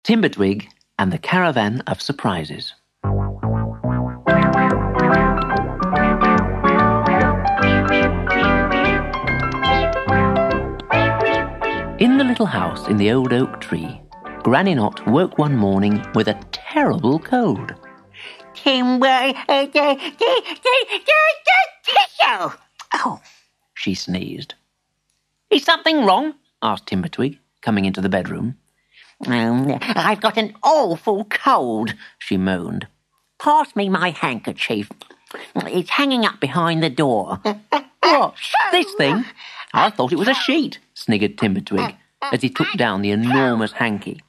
Tymbertwig and the Caravan of Surprises. In the little house in the old oak tree, Granny Knot woke one morning with a terrible cold. Oh, she sneezed. Is something wrong? Asked Tymbertwig, coming into the bedroom. I've got an awful cold, she moaned. Pass me my handkerchief. It's hanging up behind the door. What, this thing? I thought it was a sheet, sniggered Tymbertwig, as he took down the enormous hanky.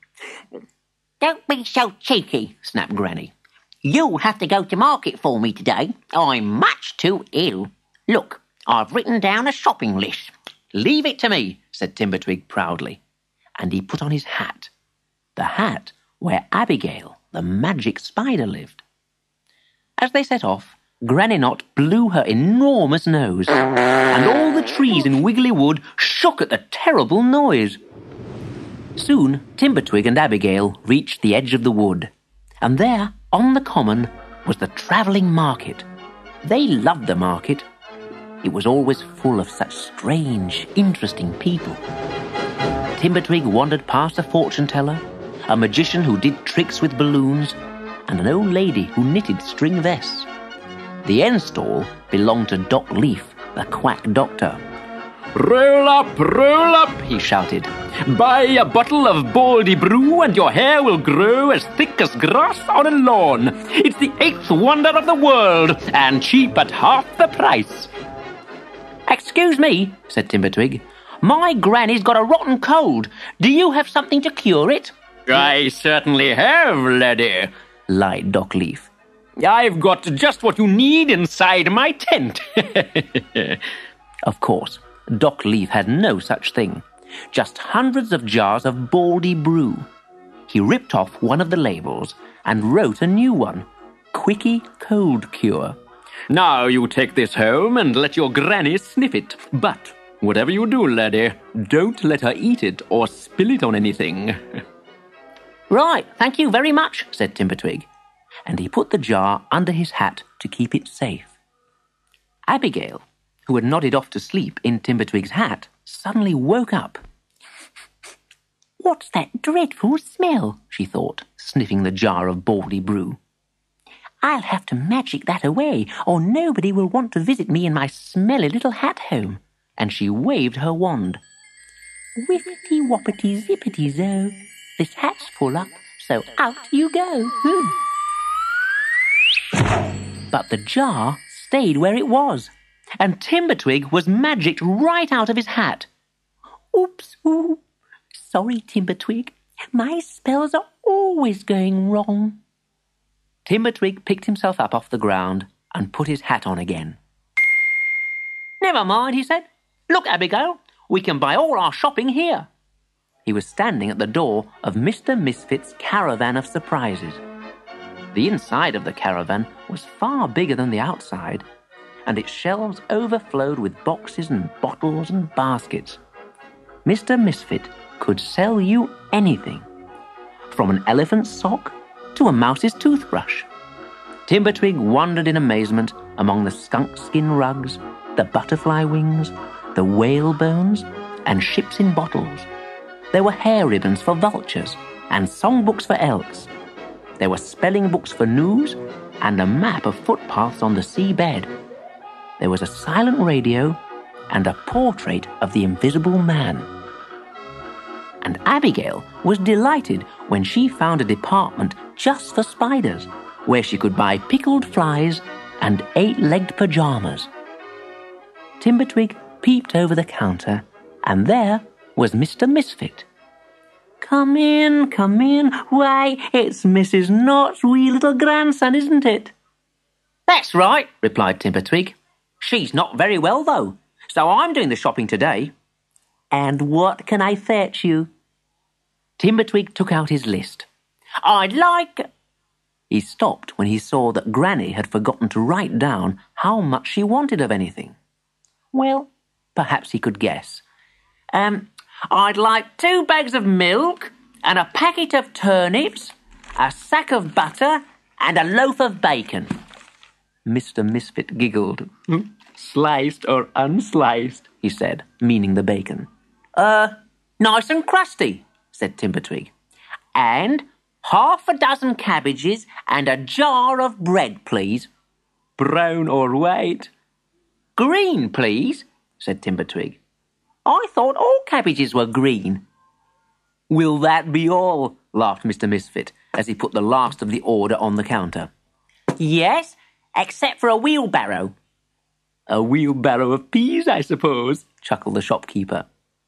Don't be so cheeky, snapped Granny. You'll have to go to market for me today. I'm much too ill. Look, I've written down a shopping list. Leave it to me, said Tymbertwig proudly, and he put on his hat. The hat where Abigail, the magic spider, lived. As they set off, Granny Knot blew her enormous nose, and all the trees in Wiggly Wood shook at the terrible noise. Soon, Tymbertwig and Abigail reached the edge of the wood, and there, on the common, was the travelling market. They loved the market. It was always full of such strange, interesting people. Tymbertwig wandered past a fortune-teller, a magician who did tricks with balloons, and an old lady who knitted string vests. The end stall belonged to Doc Leaf, the quack doctor. Roll up, he shouted. Buy a bottle of baldy brew and your hair will grow as thick as grass on a lawn. It's the 8th wonder of the world and cheap at half the price. Excuse me, said Tymbertwig. My granny's got a rotten cold. Do you have something to cure it? I certainly have, laddie, lied Doc Leaf. I've got just what you need inside my tent. Of course, Doc Leaf had no such thing. Just hundreds of jars of baldy brew. He ripped off one of the labels and wrote a new one. Quickie Cold Cure. Now you take this home and let your granny sniff it. But whatever you do, laddie, don't let her eat it or spill it on anything. Right, thank you very much, said Tymbertwig, and he put the jar under his hat to keep it safe. Abigail, who had nodded off to sleep in Tymbertwig's hat, suddenly woke up. What's that dreadful smell? She thought, sniffing the jar of baldy brew. I'll have to magic that away, or nobody will want to visit me in my smelly little hat home. And she waved her wand. Whippity-woppity-zippity-zo. This hat's full up, so out you go. But the jar stayed where it was, and Tymbertwig was magicked right out of his hat. Oops, ooh. Sorry, Tymbertwig. My spells are always going wrong. Tymbertwig picked himself up off the ground and put his hat on again. Never mind, he said. Look, Abigail, we can buy all our shopping here. He was standing at the door of Mr. Misfit's Caravan of Surprises. The inside of the caravan was far bigger than the outside, and its shelves overflowed with boxes and bottles and baskets. Mr. Misfit could sell you anything, from an elephant's sock to a mouse's toothbrush. Tymbertwig wondered in amazement among the skunk skin rugs, the butterfly wings, the whale bones, and ships in bottles. There were hair ribbons for vultures and songbooks for elks. There were spelling books for gnus and a map of footpaths on the seabed. There was a silent radio and a portrait of the Invisible Man. And Abigail was delighted when she found a department just for spiders, where she could buy pickled flies and 8-legged pajamas. Tymbertwig peeped over the counter, and there was Mr. Misfit. Come in, come in. Why, it's Mrs. Knot's wee little grandson, isn't it? That's right, replied Tymbertwig. She's not very well, though, so I'm doing the shopping today. And what can I fetch you? Tymbertwig took out his list. I'd like... He stopped when he saw that Granny had forgotten to write down how much she wanted of anything. Well, perhaps he could guess. I'd like 2 bags of milk, and a packet of turnips, a sack of butter, and a loaf of bacon. Mr. Misfit giggled. Sliced or unsliced, he said, meaning the bacon. Nice and crusty, said Tymbertwig. And half a dozen cabbages and a jar of bread, please. Brown or white? Green, please, said Tymbertwig. I thought all cabbages were green. Will that be all? Laughed Mr. Misfit as he put the last of the order on the counter. Yes, except for a wheelbarrow. A wheelbarrow of peas, I suppose, chuckled the shopkeeper.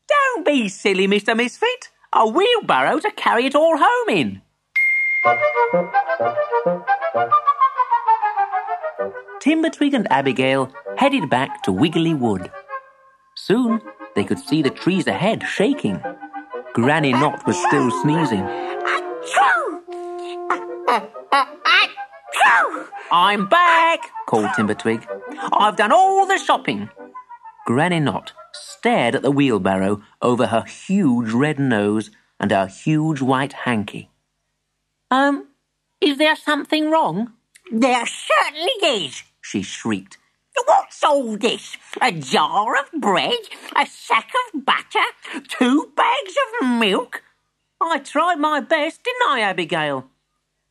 Don't be silly, Mr. Misfit. A wheelbarrow to carry it all home in. Tymbertwig and Abigail headed back to Wiggly Wood. Soon they could see the trees ahead shaking. Granny Knot was still sneezing. I'm back, called Tymbertwig. I've done all the shopping. Granny Knot stared at the wheelbarrow over her huge red nose and her huge white hanky. Is there something wrong? There certainly is, she shrieked. What's all this? A jar of bread? A sack of butter? 2 bags of milk? I tried my best, didn't I, Abigail?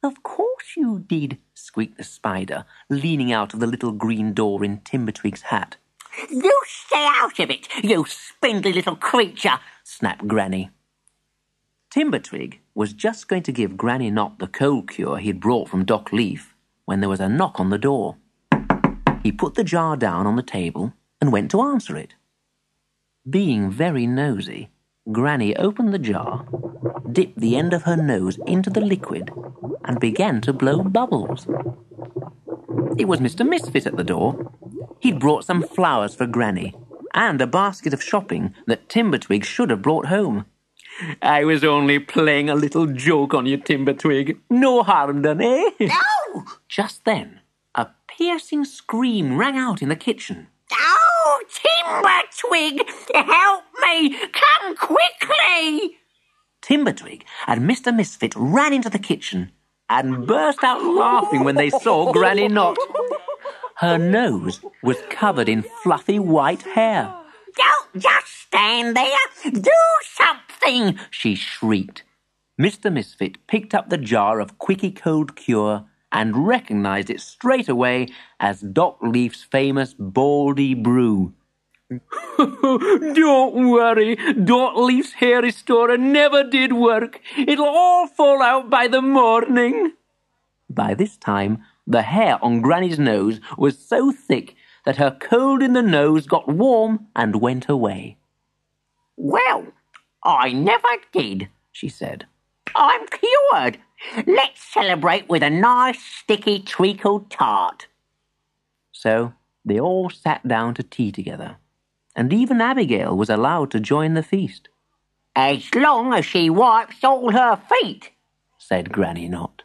Of course you did, squeaked the spider, leaning out of the little green door in Tymbertwig's hat. You stay out of it, you spindly little creature, snapped Granny. Tymbertwig was just going to give Granny Knot the cold cure he'd brought from Doc Leaf when there was a knock on the door. He put the jar down on the table and went to answer it. Being very nosy, Granny opened the jar, dipped the end of her nose into the liquid, and began to blow bubbles. It was Mr. Misfit at the door. He'd brought some flowers for Granny and a basket of shopping that Tymbertwig should have brought home. I was only playing a little joke on you, Tymbertwig. No harm done, eh? No! Just then, a piercing scream rang out in the kitchen. Oh, Tymbertwig, help me! Come quickly! Tymbertwig and Mr. Misfit ran into the kitchen and burst out laughing when they saw Granny Knot. Her nose was covered in fluffy white hair. Don't just stand there! Do something! She shrieked. Mr. Misfit picked up the jar of Quickie Cold Cure and recognised it straight away as Doc Leaf's famous Baldy Brew. Don't worry, Doc Leaf's hair restorer never did work. It'll all fall out by the morning. By this time, the hair on Granny's nose was so thick that her cold in the nose got warm and went away. Well, I never did, she said. I'm cured. Let's celebrate with a nice sticky treacle tart. So they all sat down to tea together, and even Abigail was allowed to join the feast. As long as she wipes all her feet, said Granny Knot.